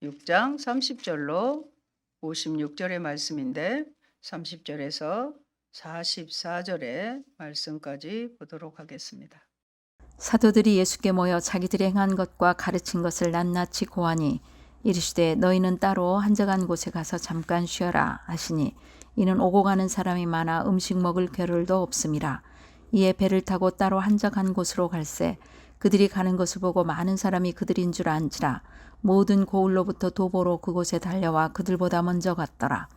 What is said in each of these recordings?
6장 30절로 56절의 말씀인데 30절에서 44절의 말씀까지 보도록 하겠습니다. 사도들이 예수께 모여 자기들이 행한 것과 가르친 것을 낱낱이 고하니 이르시되 너희는 따로 한적한 곳에 가서 잠깐 쉬어라 하시니 이는 오고 가는 사람이 많아 음식 먹을 겨를도 없음이라. 이에 배를 타고 따로 한적한 곳으로 갈새 그들이 가는 것을 보고 많은 사람이 그들인 줄 안지라. 모든 고을로부터 도보로 그곳에 달려와 그들보다 먼저 갔더라.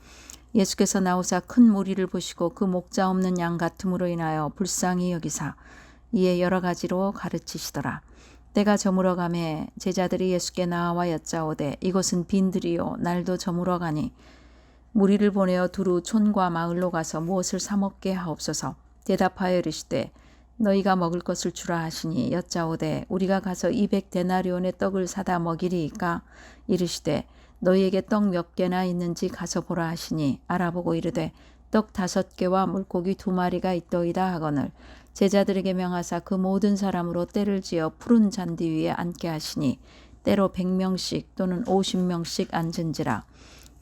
예수께서 나오사 큰 무리를 보시고 그 목자 없는 양 같음으로 인하여 불쌍히 여기사 이에 여러 가지로 가르치시더라. 때가 저물어 가매 제자들이 예수께 나와 여짜오되 이곳은 빈들이요 날도 저물어 가니 무리를 보내어 두루 촌과 마을로 가서 무엇을 사 먹게 하옵소서. 대답하여 이르시되 너희가 먹을 것을 주라 하시니 여짜오되 우리가 가서 200데나리온의 떡을 사다 먹이리이까. 이르시되 너희에게 떡 몇 개나 있는지 가서 보라 하시니 알아보고 이르되 떡 5개와 물고기 2마리가 있더이다 하거늘 제자들에게 명하사 그 모든 사람으로 때를 지어 푸른 잔디 위에 앉게 하시니 때로 100명씩 또는 50명씩 앉은지라.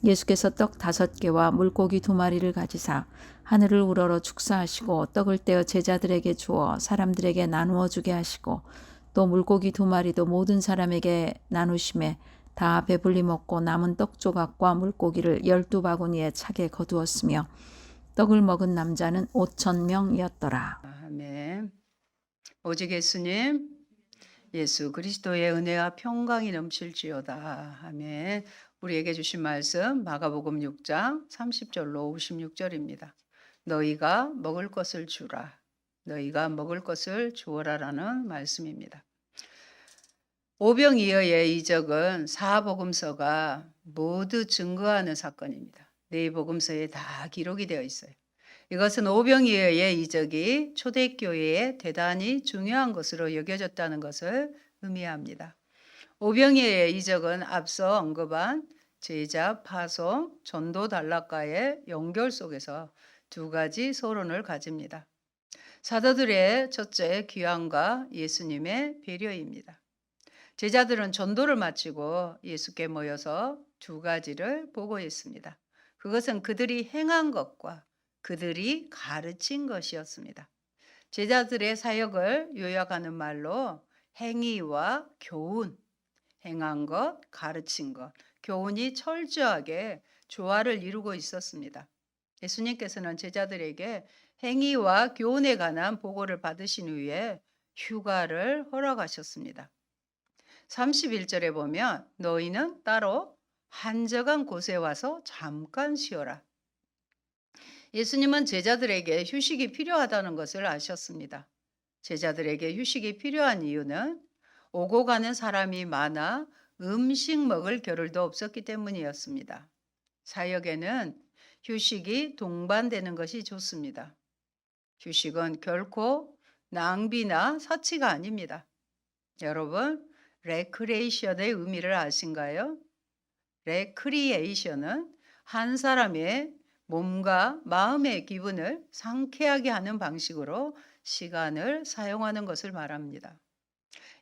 예수께서 떡 5개와 물고기 2마리를 가지사 하늘을 우러러 축사하시고 떡을 떼어 제자들에게 주어 사람들에게 나누어 주게 하시고 또 물고기 2마리도 모든 사람에게 나누심에 다 배불리 먹고 남은 떡 조각과 물고기를 12바구니에 차게 거두었으며 떡을 먹은 남자는 5,000명이었더라. 아멘. 오직 예수님, 예수 그리스도의 은혜와 평강이 넘칠지어다. 아멘. 우리에게 주신 말씀 마가복음 6장 30절로 56절입니다. 너희가 먹을 것을 주라. 너희가 먹을 것을 주어라라는 말씀입니다. 오병이어의 이적은 사복음서가 모두 증거하는 사건입니다. 네 복음서에 다 기록이 되어 있어요. 이것은 오병이어의 이적이 초대교회에 대단히 중요한 것으로 여겨졌다는 것을 의미합니다. 오병이어의 이적은 앞서 언급한 제자 파송, 전도 단락과의 연결 속에서 두 가지 서론을 가집니다. 사도들의 첫째 귀환과 예수님의 배려입니다. 제자들은 전도를 마치고 예수께 모여서 두 가지를 보고했습니다. 그것은 그들이 행한 것과 그들이 가르친 것이었습니다. 제자들의 사역을 요약하는 말로 행위와 교훈, 행한 것, 가르친 것, 교훈이 철저하게 조화를 이루고 있었습니다. 예수님께서는 제자들에게 행위와 교훈에 관한 보고를 받으신 후에 휴가를 허락하셨습니다. 31절에 보면 너희는 따로 한적한 곳에 와서 잠깐 쉬어라. 예수님은 제자들에게 휴식이 필요하다는 것을 아셨습니다. 제자들에게 휴식이 필요한 이유는 오고 가는 사람이 많아 음식 먹을 겨를도 없었기 때문이었습니다. 사역에는 휴식이 동반되는 것이 좋습니다. 휴식은 결코 낭비나 사치가 아닙니다. 여러분, 레크레이션의 의미를 아신가요? 레크리에이션은 한 사람의 몸과 마음의 기분을 상쾌하게 하는 방식으로 시간을 사용하는 것을 말합니다.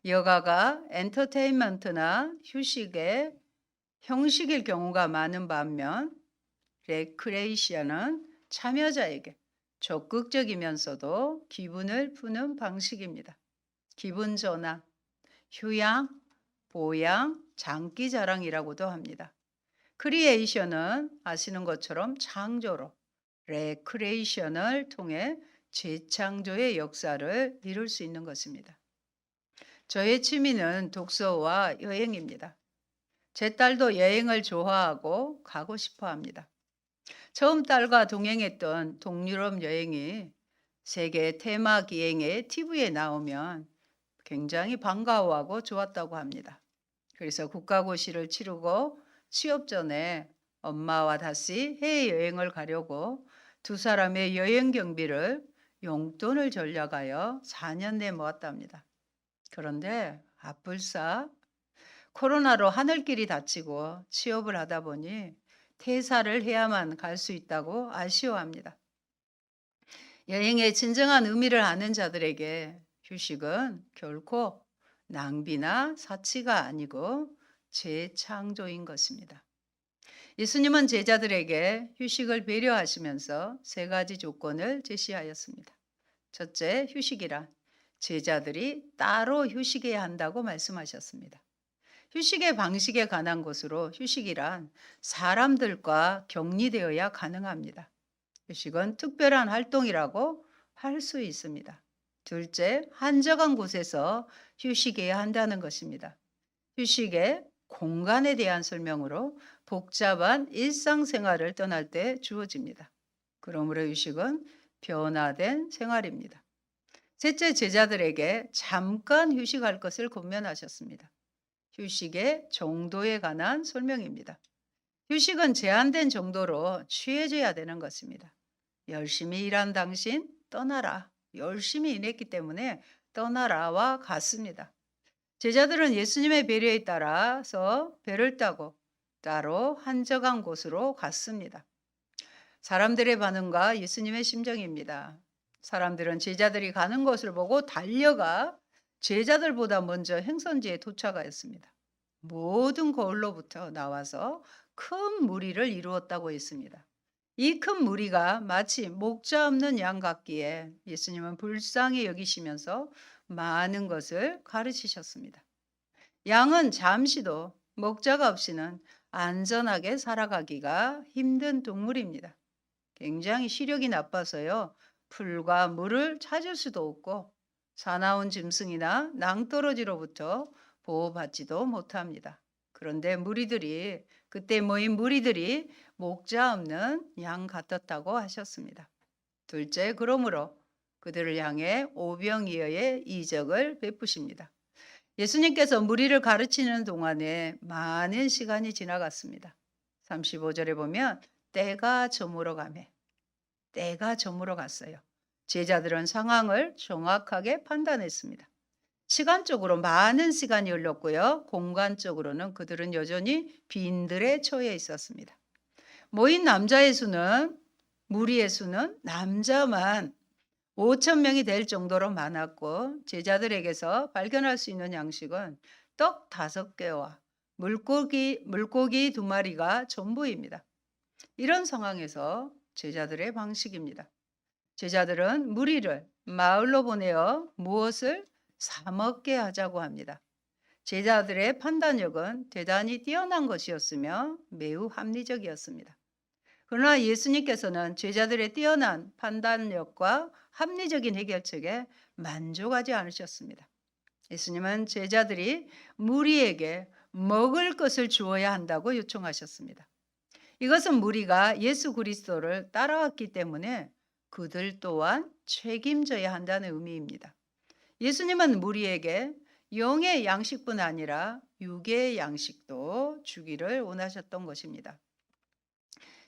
여가가 엔터테인먼트나 휴식의 형식일 경우가 많은 반면 레크레이션은 참여자에게 적극적이면서도 기분을 푸는 방식입니다. 기분 전환, 휴양, 보양, 장기자랑이라고도 합니다. 크리에이션은 아시는 것처럼 창조로, 레크레이션을 통해 재창조의 역사를 이룰 수 있는 것입니다. 저의 취미는 독서와 여행입니다. 제 딸도 여행을 좋아하고 가고 싶어 합니다. 처음 딸과 동행했던 동유럽 여행이 세계 테마 기행의 TV에 나오면 굉장히 반가워하고 좋았다고 합니다. 그래서 국가고시를 치르고 취업 전에 엄마와 다시 해외여행을 가려고 두 사람의 여행 경비를 용돈을 전략하여 4년 내 모았답니다. 그런데 아뿔싸 코로나로 하늘길이 닫히고 취업을 하다 보니 퇴사를 해야만 갈 수 있다고 아쉬워합니다. 여행의 진정한 의미를 아는 자들에게 휴식은 결코 낭비나 사치가 아니고 재창조인 것입니다. 예수님은 제자들에게 휴식을 배려하시면서 세 가지 조건을 제시하였습니다. 첫째, 휴식이란 제자들이 따로 휴식해야 한다고 말씀하셨습니다. 휴식의 방식에 관한 것으로 휴식이란 사람들과 격리되어야 가능합니다. 휴식은 특별한 활동이라고 할 수 있습니다. 둘째, 한적한 곳에서 휴식해야 한다는 것입니다. 휴식의 공간에 대한 설명으로 복잡한 일상생활을 떠날 때 주어집니다. 그러므로 휴식은 변화된 생활입니다. 셋째, 제자들에게 잠깐 휴식할 것을 권면하셨습니다. 휴식의 정도에 관한 설명입니다. 휴식은 제한된 정도로 취해져야 되는 것입니다. 열심히 일한 당신 떠나라. 열심히 일했기 때문에 떠나라와 같습니다. 제자들은 예수님의 배려에 따라서 배를 타고 따로 한적한 곳으로 갔습니다. 사람들의 반응과 예수님의 심정입니다. 사람들은 제자들이 가는 것을 보고 달려가 제자들보다 먼저 행선지에 도착하였습니다. 모든 거울로부터 나와서 큰 무리를 이루었다고 했습니다. 이 큰 무리가 마치 목자 없는 양 같기에 예수님은 불쌍히 여기시면서 많은 것을 가르치셨습니다. 양은 잠시도 목자가 없이는 안전하게 살아가기가 힘든 동물입니다. 굉장히 시력이 나빠서요. 풀과 물을 찾을 수도 없고 사나운 짐승이나 낭떠러지로부터 보호받지도 못합니다. 그런데 그때 모인 무리들이 목자 없는 양 같았다고 하셨습니다. 둘째, 그러므로 그들을 향해 오병이어의 이적을 베푸십니다. 예수님께서 무리를 가르치는 동안에 많은 시간이 지나갔습니다. 35절에 보면 때가 저물어 갔어요. 제자들은 상황을 정확하게 판단했습니다. 시간적으로 많은 시간이 흘렀고요. 공간적으로는 그들은 여전히 빈들에 처해 있었습니다. 모인 무리의 수는 남자만 5천 명이 될 정도로 많았고 제자들에게서 발견할 수 있는 양식은 떡 5개와 물고기 2마리가 전부입니다. 이런 상황에서 제자들의 방식입니다. 제자들은 무리를 마을로 보내어 무엇을 사 먹게 하자고 합니다. 제자들의 판단력은 대단히 뛰어난 것이었으며 매우 합리적이었습니다. 그러나 예수님께서는 제자들의 뛰어난 판단력과 합리적인 해결책에 만족하지 않으셨습니다. 예수님은 제자들이 무리에게 먹을 것을 주어야 한다고 요청하셨습니다. 이것은 무리가 예수 그리스도를 따라왔기 때문에 그들 또한 책임져야 한다는 의미입니다. 예수님은 무리에게 영의 양식뿐 아니라 육의 양식도 주기를 원하셨던 것입니다.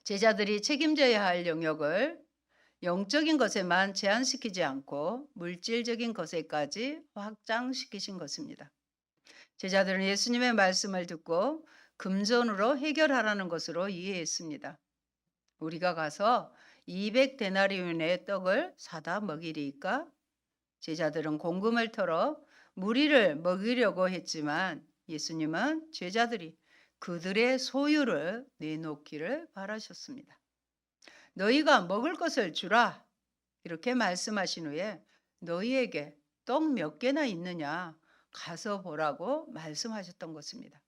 제자들이 책임져야 할 영역을 영적인 것에만 제한시키지 않고 물질적인 것에까지 확장시키신 것입니다. 제자들은 예수님의 말씀을 듣고 금전으로 해결하라는 것으로 이해했습니다. 우리가 가서 200데나리온의 떡을 사다 먹이리까? 제자들은 공금을 털어 무리를 먹이려고 했지만 예수님은 제자들이 그들의 소유를 내놓기를 바라셨습니다. 너희가 먹을 것을 주라 이렇게 말씀하신 후에 너희에게 떡 몇 개나 있느냐 가서 보라고 말씀하셨던 것입니다.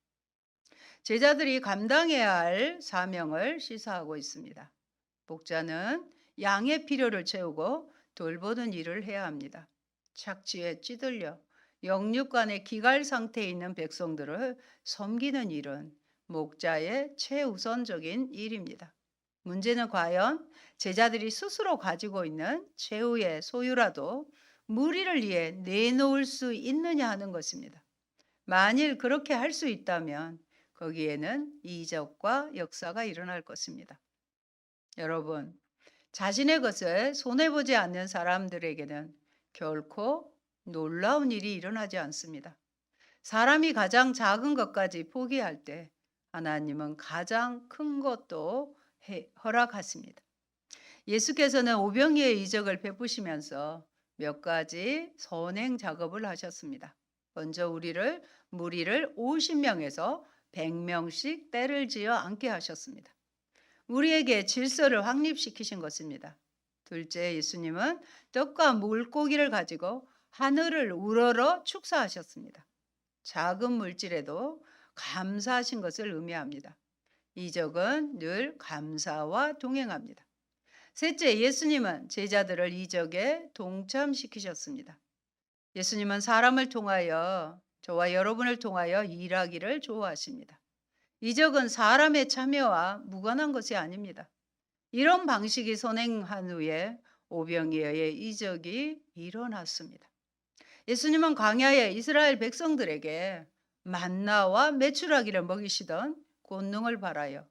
제자들이 감당해야 할 사명을 시사하고 있습니다. 목자는 양의 필요를 채우고 돌보는 일을 해야 합니다. 착취에 찌들려 영육간의 기갈 상태에 있는 백성들을 섬기는 일은 목자의 최우선적인 일입니다. 문제는 과연 제자들이 스스로 가지고 있는 최후의 소유라도 무리를 위해 내놓을 수 있느냐 하는 것입니다. 만일 그렇게 할 수 있다면 거기에는 이적과 역사가 일어날 것입니다. 여러분, 자신의 것을 손해보지 않는 사람들에게는 결코 놀라운 일이 일어나지 않습니다. 사람이 가장 작은 것까지 포기할 때 하나님은 가장 큰 것도 허락하십니다. 예수께서는 오병이의 이적을 베푸시면서 몇 가지 선행 작업을 하셨습니다. 먼저 무리를 50명에서 100명씩 떼를 지어 앉게 하셨습니다. 우리에게 질서를 확립시키신 것입니다. 둘째, 예수님은 떡과 물고기를 가지고 하늘을 우러러 축사하셨습니다. 작은 물질에도 감사하신 것을 의미합니다. 이적은 늘 감사와 동행합니다. 셋째, 예수님은 제자들을 이적에 동참시키셨습니다. 예수님은 사람을 통하여, 저와 여러분을 통하여 일하기를 좋아하십니다. 이적은 사람의 참여와 무관한 것이 아닙니다. 이런 방식이 선행한 후에 오병이어의 이적이 일어났습니다. 예수님은 광야에 이스라엘 백성들에게 만나와 메추라기를 먹이시던 권능을 발하여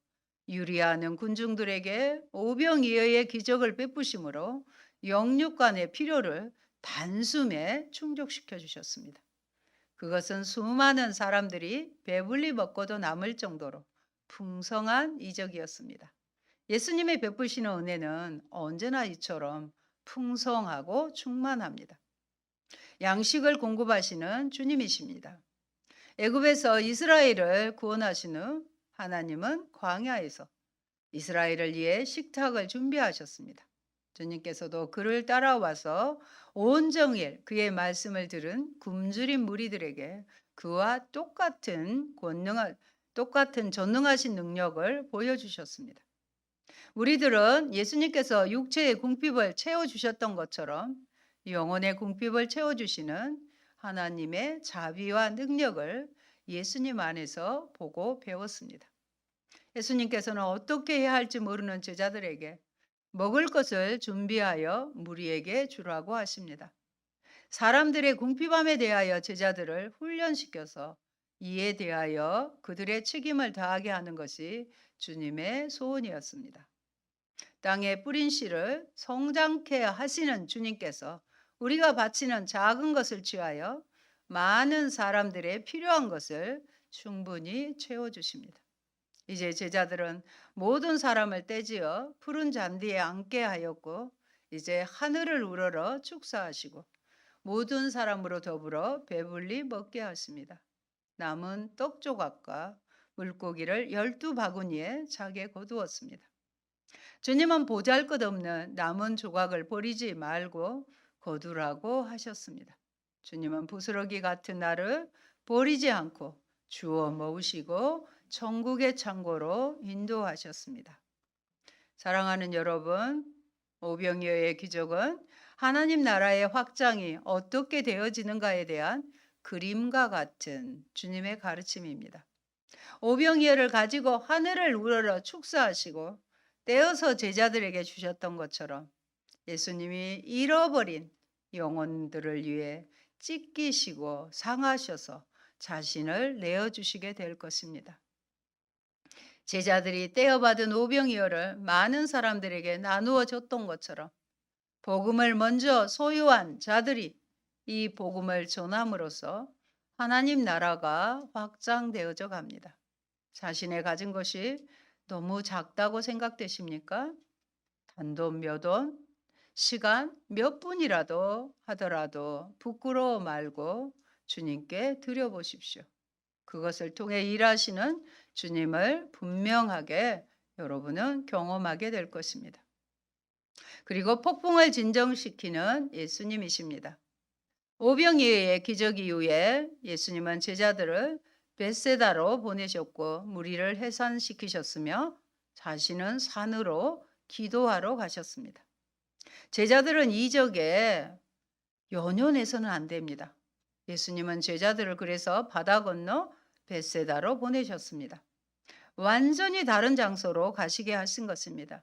유리하는 군중들에게 오병이어의 기적을 베푸심으로 영육간의 필요를 단숨에 충족시켜 주셨습니다. 그것은 수많은 사람들이 배불리 먹고도 남을 정도로 풍성한 이적이었습니다. 예수님의 베푸시는 은혜는 언제나 이처럼 풍성하고 충만합니다. 양식을 공급하시는 주님이십니다. 애굽에서 이스라엘을 구원하신 후 하나님은 광야에서 이스라엘을 위해 식탁을 준비하셨습니다. 주님께서도 그를 따라와서 온정일 그의 말씀을 들은 굶주린 무리들에게 그와 똑같은 전능하신 능력을 보여주셨습니다. 우리들은 예수님께서 육체의 궁핍을 채워주셨던 것처럼 영혼의 궁핍을 채워주시는 하나님의 자비와 능력을 예수님 안에서 보고 배웠습니다. 예수님께서는 어떻게 해야 할지 모르는 제자들에게 먹을 것을 준비하여 무리에게 주라고 하십니다. 사람들의 궁핍함에 대하여 제자들을 훈련시켜서 이에 대하여 그들의 책임을 다하게 하는 것이 주님의 소원이었습니다. 땅에 뿌린 씨를 성장케 하시는 주님께서 우리가 바치는 작은 것을 취하여 많은 사람들의 필요한 것을 충분히 채워주십니다. 이제 제자들은 모든 사람을 떼지어 푸른 잔디에 앉게 하였고 이제 하늘을 우러러 축사하시고 모든 사람으로 더불어 배불리 먹게 하십니다. 남은 떡 조각과 물고기를 12바구니에 차게 거두었습니다. 주님은 보잘것없는 남은 조각을 버리지 말고 거두라고 하셨습니다. 주님은 부스러기 같은 날을 버리지 않고 주워 먹으시고 천국의 창고로 인도하셨습니다. 사랑하는 여러분, 오병이어의 기적은 하나님 나라의 확장이 어떻게 되어지는가에 대한 그림과 같은 주님의 가르침입니다. 오병이어를 가지고 하늘을 우러러 축사하시고 떼어서 제자들에게 주셨던 것처럼 예수님이 잃어버린 영혼들을 위해 찢기시고 상하셔서 자신을 내어주시게 될 것입니다. 제자들이 떼어받은 오병이어를 많은 사람들에게 나누어 줬던 것처럼 복음을 먼저 소유한 자들이 이 복음을 전함으로써 하나님 나라가 확장되어져 갑니다. 자신의 가진 것이 너무 작다고 생각되십니까? 단돈 몇 원, 시간 몇 분이라도 하더라도 부끄러워 말고 주님께 드려보십시오. 그것을 통해 일하시는 주님을 분명하게 여러분은 경험하게 될 것입니다. 그리고 폭풍을 진정시키는 예수님이십니다. 오병이어의 기적 이후에 예수님은 제자들을 벳세다로 보내셨고 무리를 해산시키셨으며 자신은 산으로 기도하러 가셨습니다. 제자들은 이적에 연연해서는 안 됩니다. 예수님은 제자들을 그래서 바다 건너 벳세다로 보내셨습니다. 완전히 다른 장소로 가시게 하신 것입니다.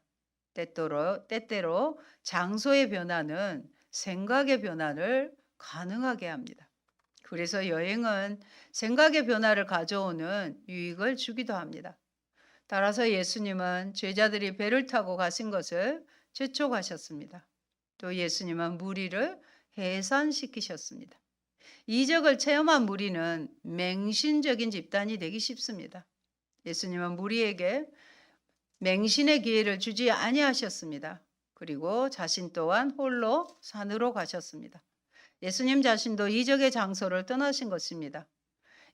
때때로 장소의 변화는 생각의 변화를 가능하게 합니다. 그래서 여행은 생각의 변화를 가져오는 유익을 주기도 합니다. 따라서 예수님은 제자들이 배를 타고 가신 것을 재촉하셨습니다. 또 예수님은 무리를 해산시키셨습니다. 이적을 체험한 무리는 맹신적인 집단이 되기 쉽습니다. 예수님은 무리에게 맹신의 기회를 주지 아니하셨습니다. 그리고 자신 또한 홀로 산으로 가셨습니다. 예수님 자신도 이적의 장소를 떠나신 것입니다.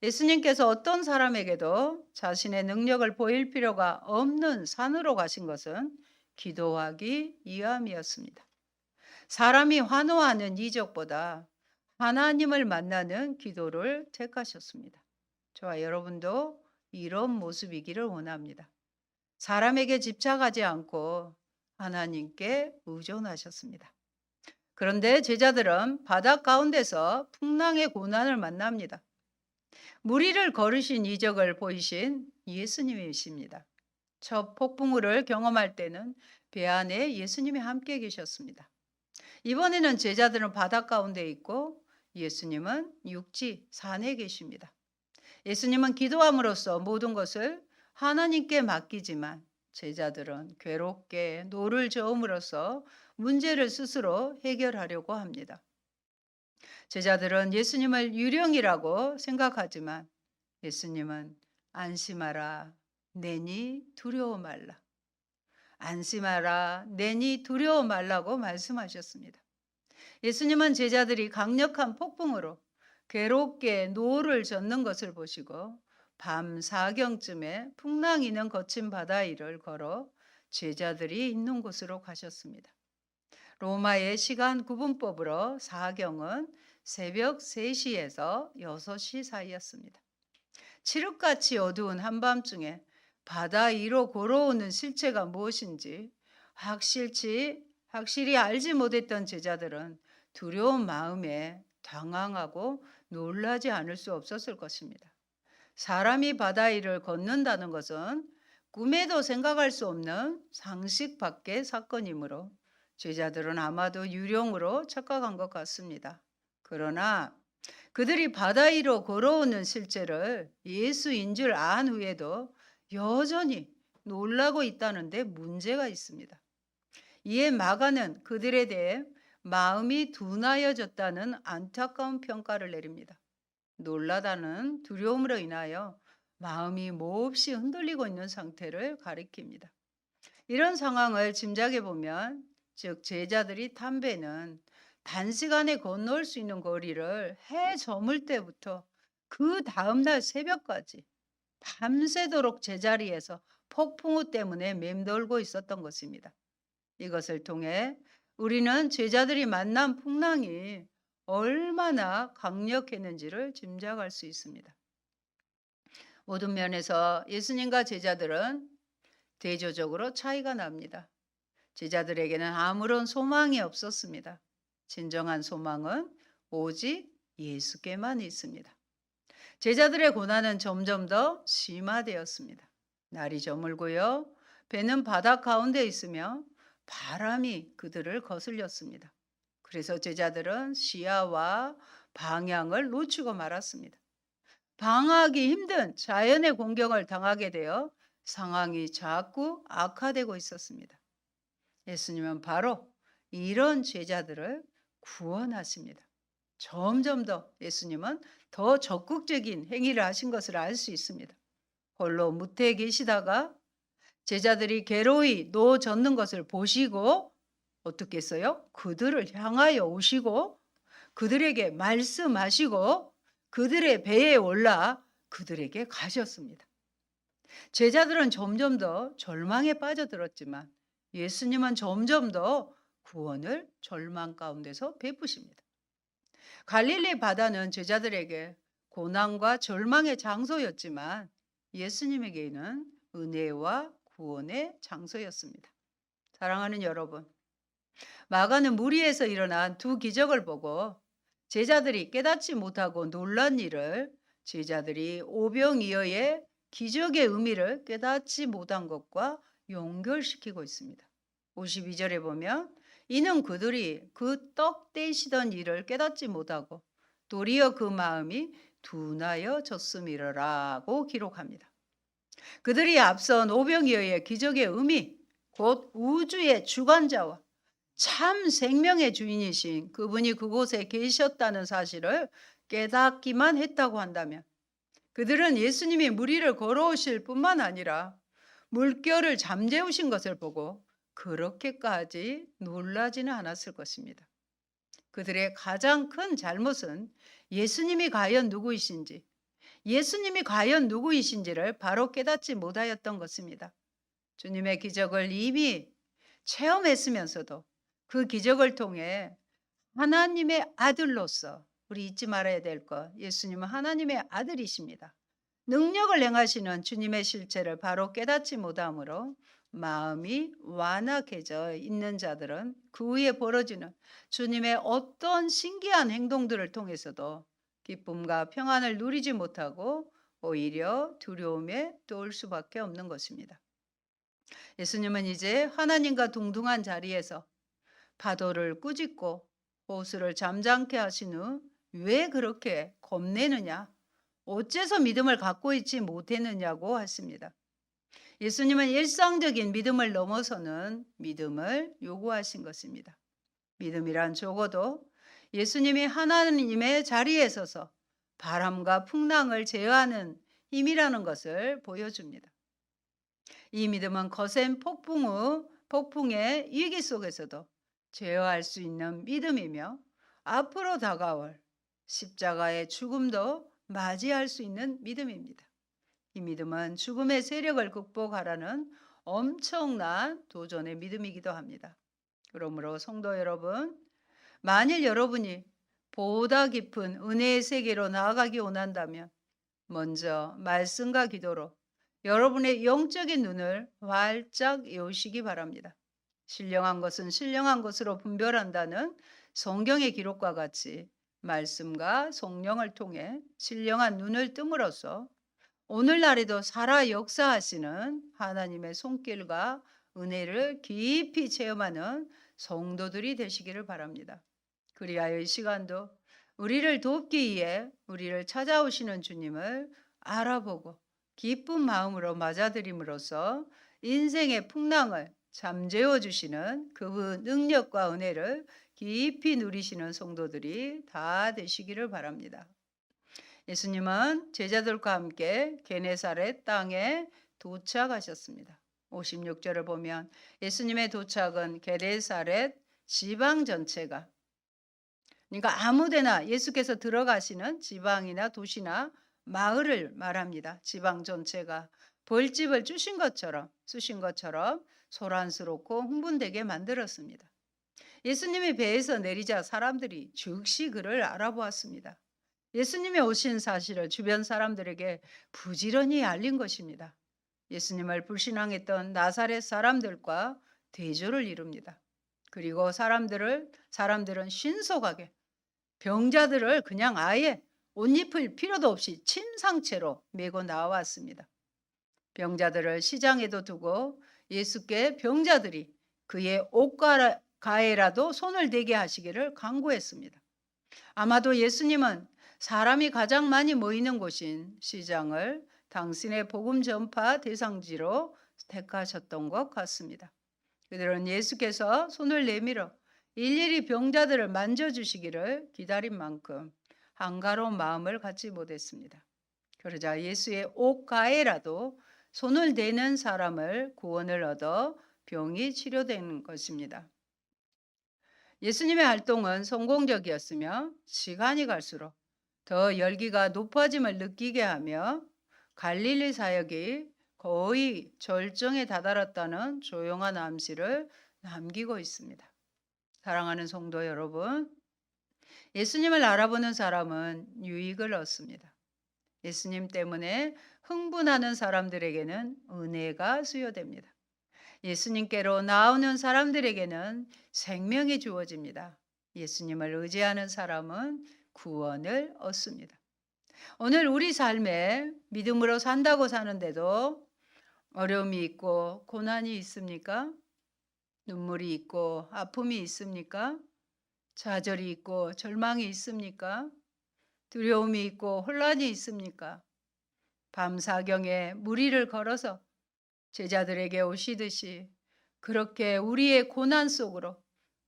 예수님께서 어떤 사람에게도 자신의 능력을 보일 필요가 없는 산으로 가신 것은 기도하기 위함이었습니다. 사람이 환호하는 이적보다 하나님을 만나는 기도를 택하셨습니다. 저와 여러분도 이런 모습이기를 원합니다. 사람에게 집착하지 않고 하나님께 의존하셨습니다. 그런데 제자들은 바다 가운데서 풍랑의 고난을 만납니다. 무리를 거르신 이적을 보이신 예수님이십니다. 첫 폭풍우를 경험할 때는 배 안에 예수님이 함께 계셨습니다. 이번에는 제자들은 바다 가운데 있고 예수님은 육지 산에 계십니다. 예수님은 기도함으로써 모든 것을 하나님께 맡기지만 제자들은 괴롭게 노를 저음으로써 문제를 스스로 해결하려고 합니다. 제자들은 예수님을 유령이라고 생각하지만 예수님은 안심하라, 내니 두려워 말라. 안심하라, 내니 두려워 말라고 말씀하셨습니다. 예수님은 제자들이 강력한 폭풍으로 괴롭게 노를 젓는 것을 보시고 밤 4경쯤에 풍랑이는 거친 바다 위를 걸어 제자들이 있는 곳으로 가셨습니다. 로마의 시간 구분법으로 4경은 새벽 3시에서 6시 사이였습니다. 칠흑같이 어두운 한밤중에 바다 위로 걸어오는 실체가 무엇인지 확실히 알지 못했던 제자들은 두려운 마음에 당황하고 놀라지 않을 수 없었을 것입니다. 사람이 바다 위를 걷는다는 것은 꿈에도 생각할 수 없는 상식 밖의 사건이므로 제자들은 아마도 유령으로 착각한 것 같습니다. 그러나 그들이 바다 위로 걸어오는 실제를 예수인 줄 안 후에도 여전히 놀라고 있다는데 문제가 있습니다. 이에 마가는 그들에 대해 마음이 둔하여졌다는 안타까운 평가를 내립니다. 놀라다는 두려움으로 인하여 마음이 몹시 흔들리고 있는 상태를 가리킵니다. 이런 상황을 짐작해 보면, 즉 제자들이 탄 배는 단시간에 건너올 수 있는 거리를 해 저물 때부터 그 다음날 새벽까지 밤새도록 제자리에서 폭풍우 때문에 맴돌고 있었던 것입니다. 이것을 통해 우리는 제자들이 만난 풍랑이 얼마나 강력했는지를 짐작할 수 있습니다. 모든 면에서 예수님과 제자들은 대조적으로 차이가 납니다. 제자들에게는 아무런 소망이 없었습니다. 진정한 소망은 오직 예수께만 있습니다. 제자들의 고난은 점점 더 심화되었습니다. 날이 저물고요. 배는 바다 가운데 있으며 바람이 그들을 거슬렸습니다. 그래서 제자들은 시야와 방향을 놓치고 말았습니다. 방어하기 힘든 자연의 공격을 당하게 되어 상황이 자꾸 악화되고 있었습니다. 예수님은 바로 이런 제자들을 구원하십니다. 점점 더 예수님은 더 적극적인 행위를 하신 것을 알 수 있습니다. 홀로 무태에 계시다가 제자들이 괴로이 노 젓는 것을 보시고 어떻게 했어요? 그들을 향하여 오시고 그들에게 말씀하시고 그들의 배에 올라 그들에게 가셨습니다. 제자들은 점점 더 절망에 빠져들었지만 예수님은 점점 더 구원을 절망 가운데서 베푸십니다. 갈릴리 바다는 제자들에게 고난과 절망의 장소였지만 예수님에게는 은혜와 구원의 장소였습니다. 사랑하는 여러분, 마가는 무리에서 일어난 두 기적을 보고 제자들이 깨닫지 못하고 놀란 일을 제자들이 오병이어의 기적의 의미를 깨닫지 못한 것과 연결시키고 있습니다. 52절에 보면 이는 그들이 그 떡 떼시던 일을 깨닫지 못하고 도리어 그 마음이 둔하여졌음이라고 기록합니다. 그들이 앞선 오병이어의 기적의 의미, 곧 우주의 주관자와 참 생명의 주인이신 그분이 그곳에 계셨다는 사실을 깨닫기만 했다고 한다면 그들은 예수님이 무리를 걸어오실 뿐만 아니라 물결을 잠재우신 것을 보고 그렇게까지 놀라지는 않았을 것입니다. 그들의 가장 큰 잘못은 예수님이 과연 누구이신지, 예수님이 과연 누구이신지를 바로 깨닫지 못하였던 것입니다. 주님의 기적을 이미 체험했으면서도 그 기적을 통해 하나님의 아들로서 우리 잊지 말아야 될 것, 예수님은 하나님의 아들이십니다. 능력을 행하시는 주님의 실체를 바로 깨닫지 못하므로 마음이 완악해져 있는 자들은 그 후에 벌어지는 주님의 어떤 신기한 행동들을 통해서도 기쁨과 평안을 누리지 못하고 오히려 두려움에 떠올 수밖에 없는 것입니다. 예수님은 이제 하나님과 동등한 자리에서 파도를 꾸짖고 호수를 잠잠케 하신 후 왜 그렇게 겁내느냐? 어째서 믿음을 갖고 있지 못했느냐고 하십니다. 예수님은 일상적인 믿음을 넘어서는 믿음을 요구하신 것입니다. 믿음이란 적어도 예수님이 하나님의 자리에 서서 바람과 풍랑을 제어하는 힘이라는 것을 보여줍니다. 이 믿음은 거센 폭풍의 위기 속에서도 제어할 수 있는 믿음이며 앞으로 다가올 십자가의 죽음도 맞이할 수 있는 믿음입니다. 이 믿음은 죽음의 세력을 극복하라는 엄청난 도전의 믿음이기도 합니다. 그러므로 성도 여러분, 만일 여러분이 보다 깊은 은혜의 세계로 나아가기 원한다면 먼저 말씀과 기도로 여러분의 영적인 눈을 활짝 여시기 바랍니다. 신령한 것은 신령한 것으로 분별한다는 성경의 기록과 같이 말씀과 성령을 통해 신령한 눈을 뜸으로써 오늘날에도 살아 역사하시는 하나님의 손길과 은혜를 깊이 체험하는 성도들이 되시기를 바랍니다. 그리하여 이 시간도 우리를 돕기 위해 우리를 찾아오시는 주님을 알아보고 기쁜 마음으로 맞아들임으로써 인생의 풍랑을 잠재워 주시는 그 능력과 은혜를 깊이 누리시는 성도들이 다 되시기를 바랍니다. 예수님은 제자들과 함께 게네사렛 땅에 도착하셨습니다. 56절을 보면 예수님의 도착은 게네사렛 지방 전체가, 그러니까 아무데나 예수께서 들어가시는 지방이나 도시나 마을을 말합니다. 지방 전체가 벌집을 쑤신 것처럼 소란스럽고 흥분되게 만들었습니다. 예수님이 배에서 내리자 사람들이 즉시 그를 알아보았습니다. 예수님이 오신 사실을 주변 사람들에게 부지런히 알린 것입니다. 예수님을 불신앙했던 나사렛 사람들과 대조를 이룹니다. 그리고 사람들은 신속하게 병자들을 그냥 아예 옷 입을 필요도 없이 침상채로 메고 나왔습니다. 병자들을 시장에도 두고 예수께 병자들이 그의 옷가에라도 손을 대게 하시기를 간구했습니다. 아마도 예수님은 사람이 가장 많이 모이는 곳인 시장을 당신의 복음 전파 대상지로 택하셨던 것 같습니다. 그들은 예수께서 손을 내밀어 일일이 병자들을 만져주시기를 기다린 만큼 한가로운 마음을 갖지 못했습니다. 그러자 예수의 옷가에라도 손을 대는 사람을 구원을 얻어 병이 치료된 것입니다. 예수님의 활동은 성공적이었으며 시간이 갈수록 더 열기가 높아짐을 느끼게 하며 갈릴리 사역이 거의 절정에 다다랐다는 조용한 암시를 남기고 있습니다. 사랑하는 성도 여러분, 예수님을 알아보는 사람은 유익을 얻습니다. 예수님 때문에 흥분하는 사람들에게는 은혜가 수여됩니다. 예수님께로 나오는 사람들에게는 생명이 주어집니다. 예수님을 의지하는 사람은 구원을 얻습니다. 오늘 우리 삶에 믿음으로 산다고 사는데도 어려움이 있고 고난이 있습니까? 눈물이 있고 아픔이 있습니까? 좌절이 있고 절망이 있습니까? 두려움이 있고 혼란이 있습니까? 밤사경에 무리를 걸어서 제자들에게 오시듯이 그렇게 우리의 고난 속으로,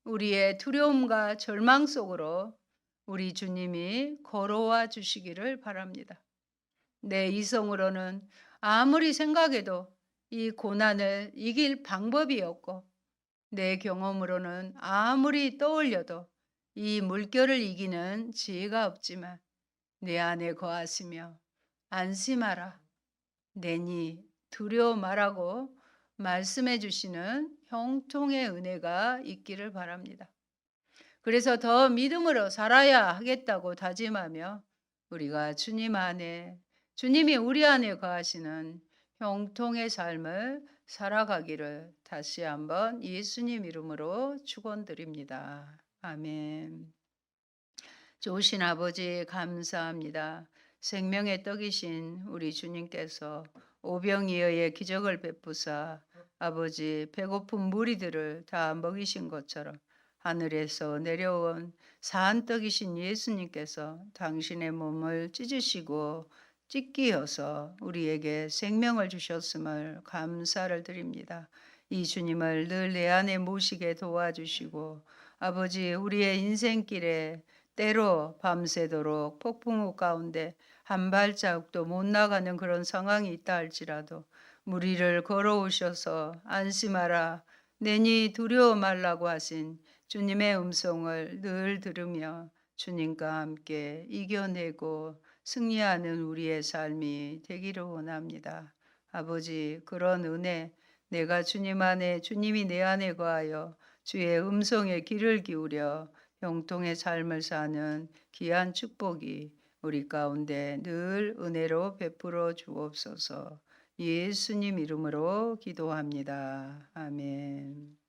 우리의 두려움과 절망 속으로 우리 주님이 걸어와 주시기를 바랍니다. 내 이성으로는 아무리 생각해도 이 고난을 이길 방법이 없고, 내 경험으로는 아무리 떠올려도 이 물결을 이기는 지혜가 없지만 내 안에 거하시며 안심하라. 내니 두려워 말라고 말씀해 주시는 형통의 은혜가 있기를 바랍니다. 그래서 더 믿음으로 살아야 하겠다고 다짐하며 우리가 주님 안에, 주님이 우리 안에 거하시는 형통의 삶을 살아가기를 다시 한번 예수님 이름으로 축원드립니다. 아멘. 좋으신 아버지 감사합니다. 생명의 떡이신 우리 주님께서 오병이어의 기적을 베푸사 아버지 배고픈 무리들을 다 먹이신 것처럼 하늘에서 내려온 산떡이신 예수님께서 당신의 몸을 찢으시고 찢기어서 우리에게 생명을 주셨음을 감사를 드립니다. 이 주님을 늘 내 안에 모시게 도와주시고 아버지 우리의 인생길에 때로 밤새도록 폭풍우 가운데 한 발자국도 못 나가는 그런 상황이 있다 할지라도 무리를 걸어오셔서 안심하라 내니 두려워 말라고 하신 주님의 음성을 늘 들으며 주님과 함께 이겨내고 승리하는 우리의 삶이 되기를 원합니다. 아버지 그런 은혜 내가 주님 안에 주님이 내 안에 거하여 주의 음성에 귀를 기울여 형통의 삶을 사는 귀한 축복이 우리 가운데 늘 은혜로 베풀어 주옵소서. 예수님 이름으로 기도합니다. 아멘.